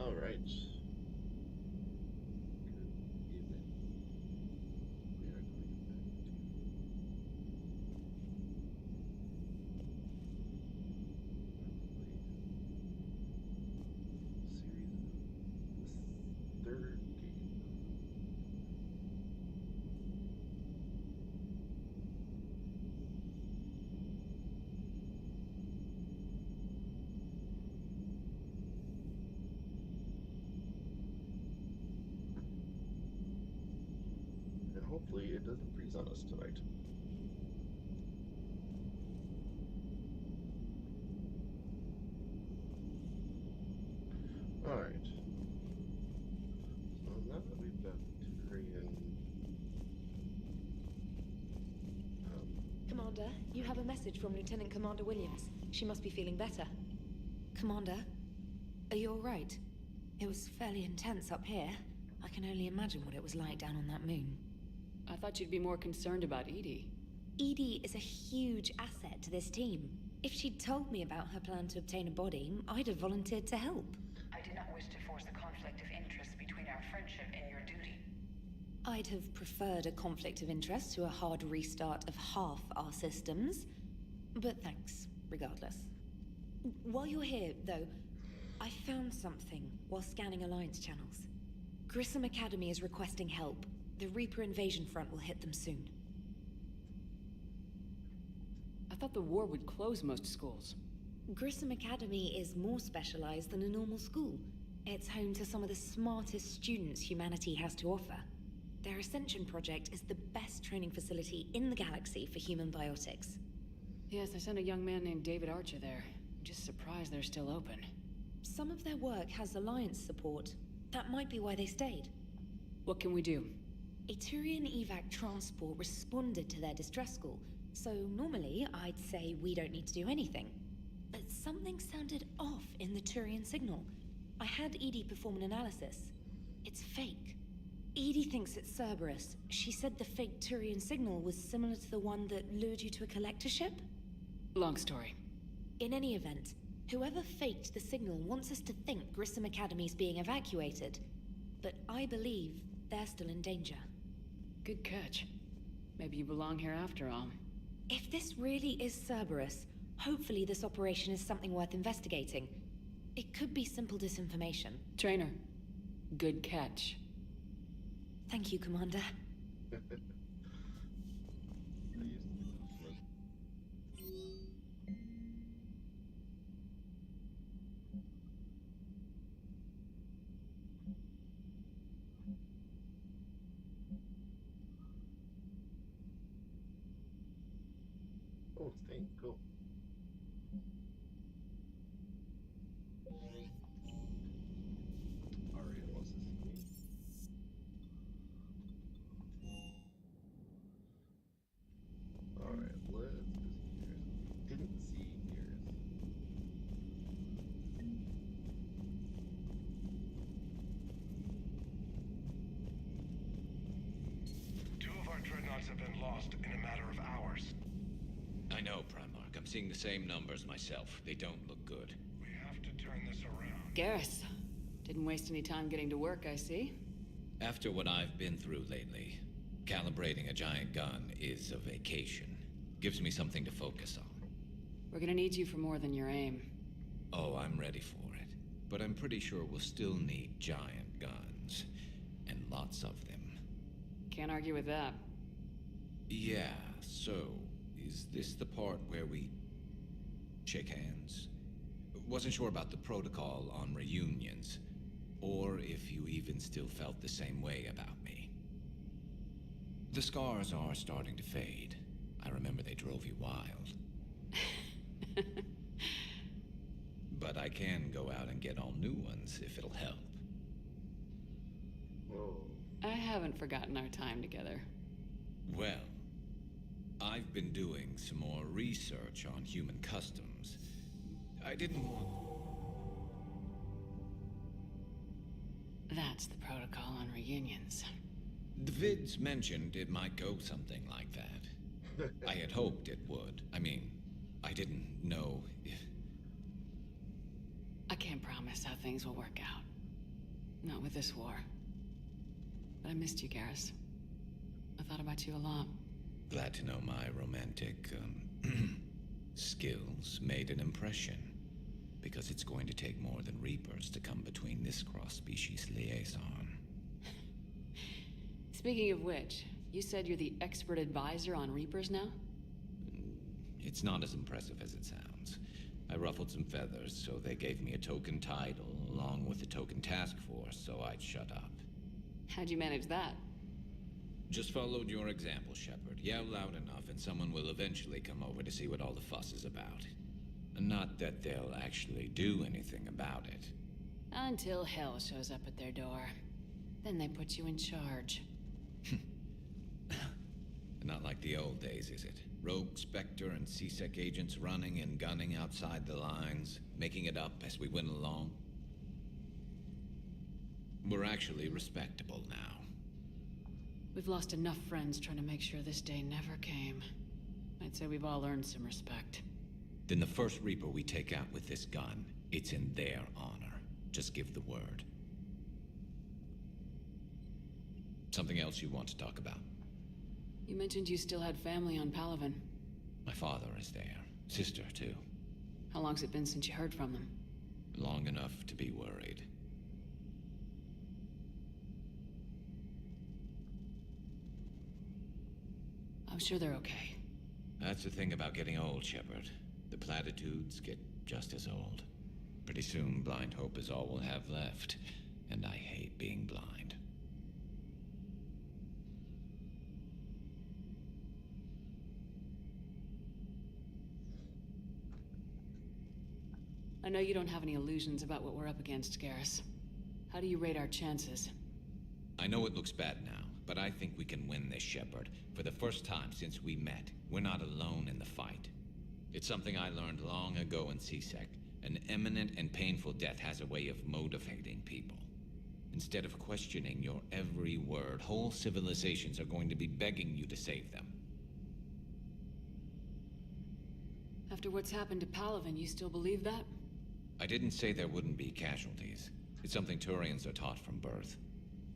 All right. Good evening. We are going back to series of the third game. And hopefully it doesn't freeze on us tonight. All right. So now that we've got Tyrion, Commander, you have a message from Lieutenant Commander Williams. She must be feeling better. Commander, are you all right? It was fairly intense up here. I can only imagine what it was like down on that moon. I thought you'd be more concerned about Edie. Edie is a huge asset to this team. If she'd told me about her plan to obtain a body, I'd have volunteered to help. I did not wish to force a conflict of interest between our friendship and your duty. I'd have preferred a conflict of interest to a hard restart of half our systems. But thanks, regardless. While you're here, though, I found something while scanning Alliance channels. Grissom Academy is requesting help. The Reaper invasion front will hit them soon. I thought the war would close most schools. Grissom Academy is more specialized than a normal school. It's home to some of the smartest students humanity has to offer. Their Ascension project is the best training facility in the galaxy for human biotics. Yes, I sent a young man named David Archer there. I'm just surprised they're still open. Some of their work has Alliance support. That might be why they stayed. What can we do? A Turian evac transport responded to their distress call, so normally I'd say we don't need to do anything. But something sounded off in the Turian signal. I had Edie perform an analysis. It's fake. Edie thinks it's Cerberus. She said the fake Turian signal was similar to the one that lured you to a collector ship? Long story. In any event, whoever faked the signal wants us to think Grissom Academy's being evacuated. But I believe they're still in danger. Good catch. Maybe you belong here after all. If this really is Cerberus, hopefully this operation is something worth investigating. It could be simple disinformation. Trainer, good catch. Thank you, Commander. I used to be Oh, thank cool. Alright, what's this mean? Alright, let's visit Nearest. Didn't see Nearest. Two of our dreadnoughts have been lost in a matter of hours. I know, Primarch. I'm seeing the same numbers myself. They don't look good. We have to turn this around. Garrus, didn't waste any time getting to work, I see. After what I've been through lately, calibrating a giant gun is a vacation. Gives me something to focus on. We're gonna need you for more than your aim. Oh, I'm ready for it. But I'm pretty sure we'll still need giant guns. And lots of them. Can't argue with that. Yeah, so, is this the part where we shake hands? Wasn't sure about the protocol on reunions, or if you even still felt the same way about me. The scars are starting to fade. I remember they drove you wild. But I can go out and get all new ones if it'll help. Whoa. I haven't forgotten our time together. Well, I've been doing some more research on human customs. I didn't want... That's the protocol on reunions. The vids mentioned it might go something like that. I had hoped it would. I mean, I didn't know if... I can't promise how things will work out. Not with this war. But I missed you, Garrus. I thought about you a lot. Glad to know my romantic, skills made an impression. Because it's going to take more than Reapers to come between this cross-species liaison. Speaking of which, you said you're the expert advisor on Reapers now? It's not as impressive as it sounds. I ruffled some feathers, so they gave me a token title, along with a token task force, so I'd shut up. How'd you manage that? Just followed your example, Shepard. Yell loud enough, and someone will eventually come over to see what all the fuss is about. Not that they'll actually do anything about it. Until hell shows up at their door. Then they put you in charge. Not like the old days, is it? Rogue Spectre and C-Sec agents running and gunning outside the lines, making it up as we went along. We're actually respectable now. We've lost enough friends trying to make sure this day never came. I'd say we've all earned some respect. Then the first Reaper we take out with this gun, it's in their honor. Just give the word. Something else you want to talk about? You mentioned you still had family on Palaven. My father is there. Sister, too. How long's it been since you heard from them? Long enough to be worried. I'm sure they're okay. That's the thing about getting old, Shepard. The platitudes get just as old. Pretty soon, blind hope is all we'll have left. And I hate being blind. I know you don't have any illusions about what we're up against, Garrus. How do you rate our chances? I know it looks bad now, but I think we can win this, Shepard. For the first time since we met, we're not alone in the fight. It's something I learned long ago in C-Sec. An imminent and painful death has a way of motivating people. Instead of questioning your every word, whole civilizations are going to be begging you to save them. After what's happened to Palaven, you still believe that? I didn't say there wouldn't be casualties. It's something Turians are taught from birth.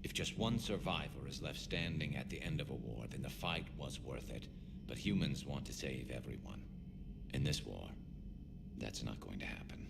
If just one survivor is left standing at the end of a war, then the fight was worth it. But humans want to save everyone. In this war, that's not going to happen.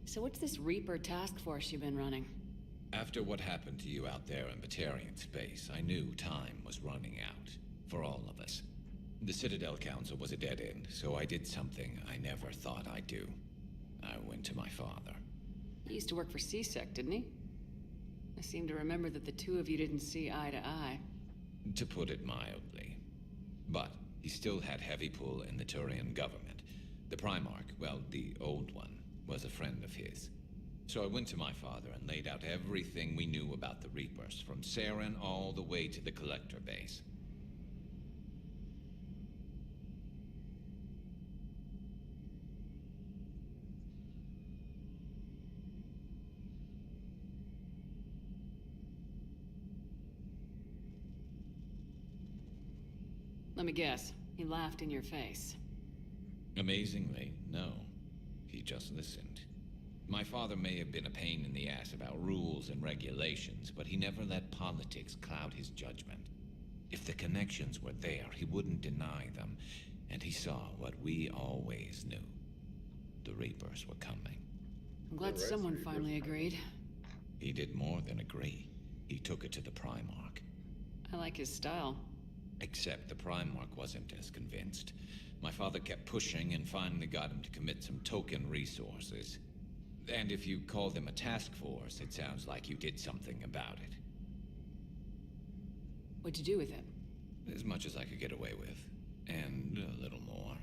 So what's this Reaper task force you've been running? After what happened to you out there in Batarian space, I knew time was running out. For all of us. The Citadel Council was a dead end, so I did something I never thought I'd do. I went to my father. He used to work for C-Sec, didn't he? I seem to remember that the two of you didn't see eye to eye. To put it mildly. But he still had heavy pull in the Turian government. The Primarch, well, the old one, was a friend of his. So I went to my father and laid out everything we knew about the Reapers, from Saren all the way to the Collector base. Let me guess. He laughed in your face. Amazingly, no. He just listened. My father may have been a pain in the ass about rules and regulations, but he never let politics cloud his judgment. If the connections were there, he wouldn't deny them, and he saw what we always knew. The Reapers were coming. I'm glad someone finally agreed. He did more than agree. He took it to the Primarch. I like his style. Except the Primarch wasn't as convinced. My father kept pushing and finally got him to commit some token resources. And if you call them a task force, it sounds like you did something about it. What'd you do with it? As much as I could get away with. And a little more.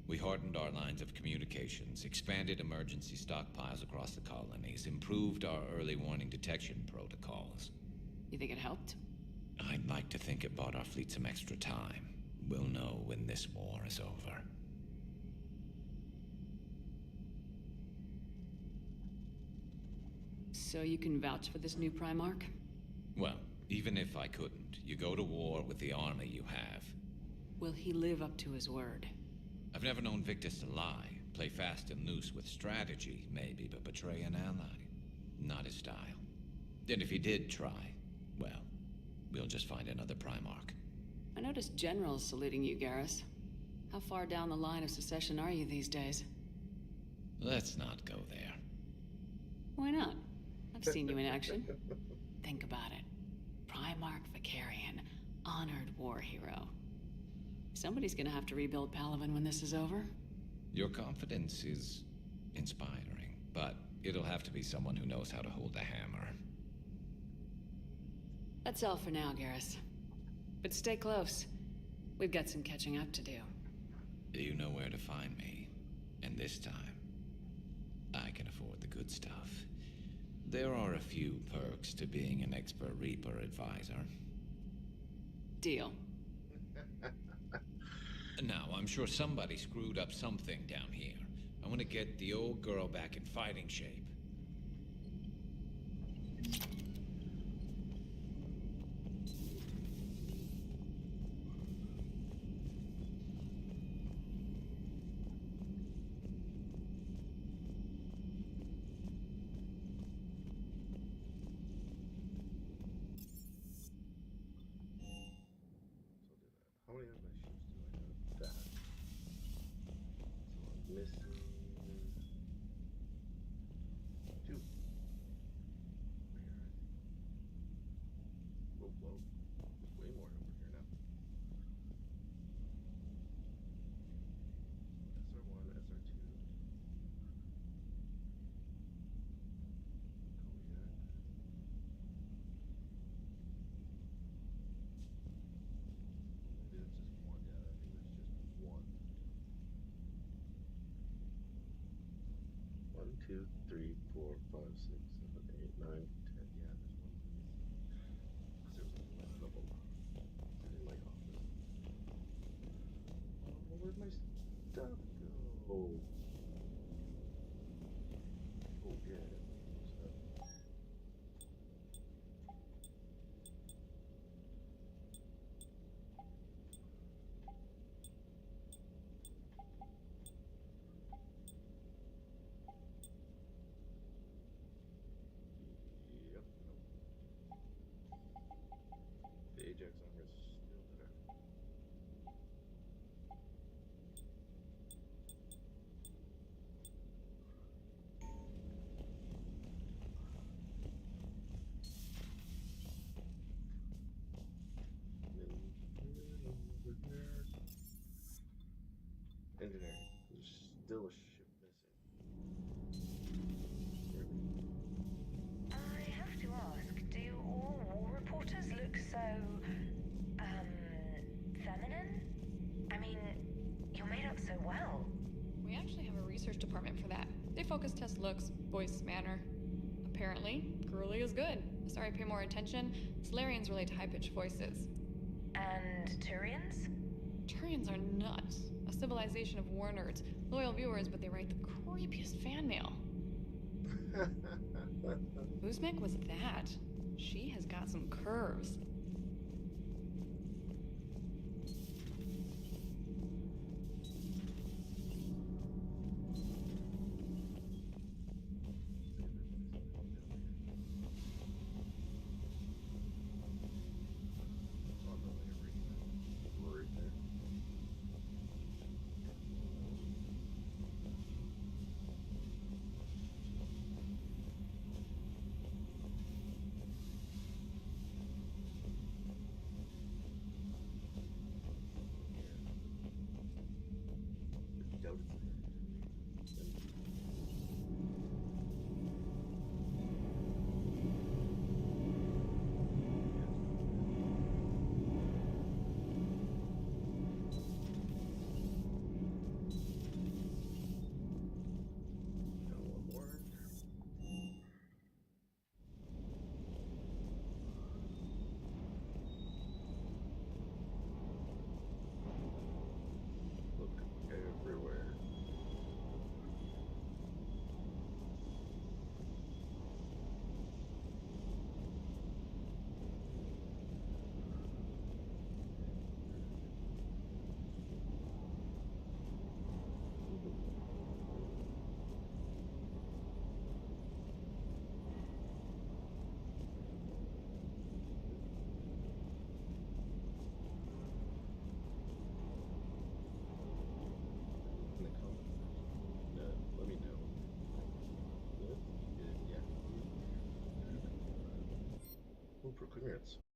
We hardened our lines of communications, expanded emergency stockpiles across the colonies, improved our early warning detection protocols. You think it helped? I'd like to think it bought our fleet some extra time. We'll know when this war is over. So you can vouch for this new Primarch? Well, even if I couldn't, you go to war with the army you have. Will he live up to his word? I've never known Victus to lie. Play fast and loose with strategy, maybe, but betray an ally. Not his style. And if he did try, well, we'll just find another Primarch. I noticed generals saluting you, Garrus. How far down the line of secession are you these days? Let's not go there. Why not? I've seen you in action. Think about it. Primarch Vicarian, honored war hero. Somebody's gonna have to rebuild Palaven when this is over. Your confidence is inspiring, but it'll have to be someone who knows how to hold a hammer. That's all for now, Garrus. But stay close. We've got some catching up to do. You know where to find me. And this time, I can afford the good stuff. There are a few perks to being an expert Reaper advisor. Deal. Now, I'm sure somebody screwed up something down here. I want to get the old girl back in fighting shape. How many of my ships do I have? That. So I'm missing 2. Whoa, whoa. There's way more over here now. SR1, SR2. Kodiak. Maybe that's just one. Yeah, I think that's just one. 1, 2, 3, 4, 5, 6, 7, 8, 9, 10. Yeah, there's one. Because there was 11 of them in my office. Oh, where'd my stuff go? Oh, yeah. Stuff. Yep. The Ajax armor is still there. Engineering. There's still a ship missing. I have to ask, do all war reporters look so, feminine? I mean, you're made up so well. We actually have a research department for that. They focus test looks, voice, manner. Apparently, girly is good. Sorry, pay more attention. Solarians relate to high-pitched voices. And Turians? Turians are nuts. A civilization of war nerds. Loyal viewers, but they write the creepiest fan mail. Uzmek was that. She has got some curves. Right there. for clearance.